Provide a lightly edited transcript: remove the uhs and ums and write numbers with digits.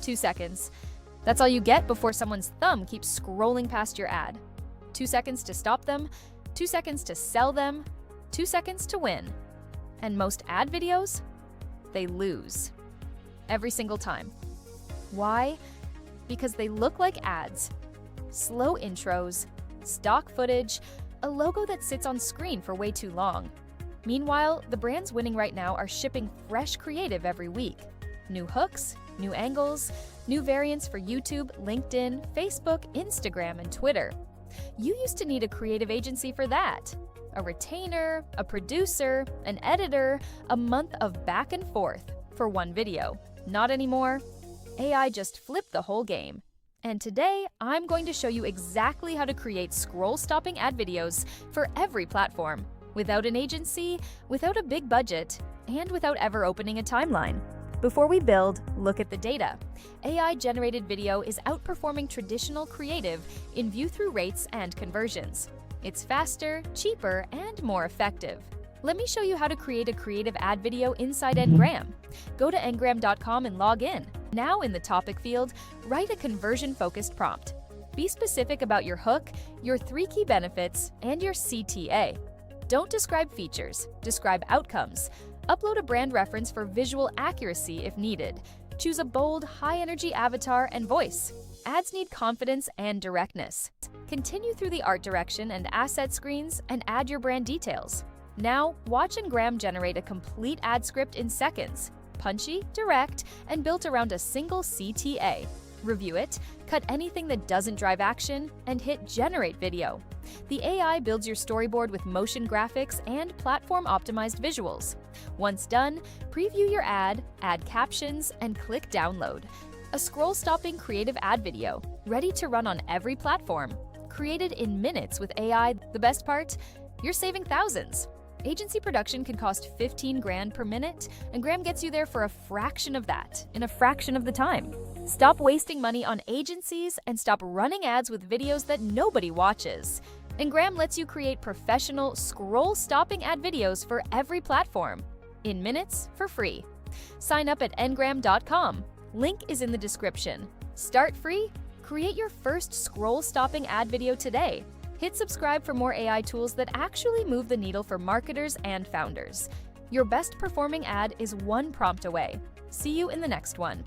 2 seconds. That's all you get before someone's thumb keeps scrolling past your ad. 2 seconds to stop them, 2 seconds to sell them, 2 seconds to win. And most ad videos? They lose. Every single time. Why? Because they look like ads. Slow intros, stock footage, a logo that sits on screen for way too long. Meanwhile, the brands winning right now are shipping fresh creative every week. New hooks, new angles, new variants for YouTube, LinkedIn, Facebook, Instagram, and Twitter. You used to need a creative agency for that. A retainer, a producer, an editor, a month of back and forth for one video. Not anymore. AI just flipped the whole game. And today, I'm going to show you exactly how to create scroll-stopping ad videos for every platform, without an agency, without a big budget, and without ever opening a timeline. Before we build, look at the data. AI-generated video is outperforming traditional creative in view-through rates and conversions. It's faster, cheaper, and more effective. Let me show you how to create a creative ad video inside Ngram. Go to ngram.com and log in. Now in the topic field, write a conversion-focused prompt. Be specific about your hook, your 3 key benefits, and your CTA. Don't describe features, describe outcomes. Upload a brand reference for visual accuracy if needed. Choose a bold, high-energy avatar and voice. Ads need confidence and directness. Continue through the art direction and asset screens and add your brand details. Now, watch Ngram generate a complete ad script in seconds. Punchy, direct, and built around a single CTA. Review it, cut anything that doesn't drive action, and hit Generate Video. The AI builds your storyboard with motion graphics and platform-optimized visuals. Once done, preview your ad, add captions, and click Download. A scroll-stopping creative ad video, ready to run on every platform. Created in minutes with AI. The best part? You're saving thousands. Agency production can cost 15 grand per minute, and Ngram gets you there for a fraction of that, in a fraction of the time. Stop wasting money on agencies and stop running ads with videos that nobody watches. Ngram lets you create professional, scroll-stopping ad videos for every platform, in minutes for free. Sign up at ngram.com. Link is in the description. Start free? Create your first scroll-stopping ad video today. Hit subscribe for more AI tools that actually move the needle for marketers and founders. Your best performing ad is one prompt away. See you in the next one.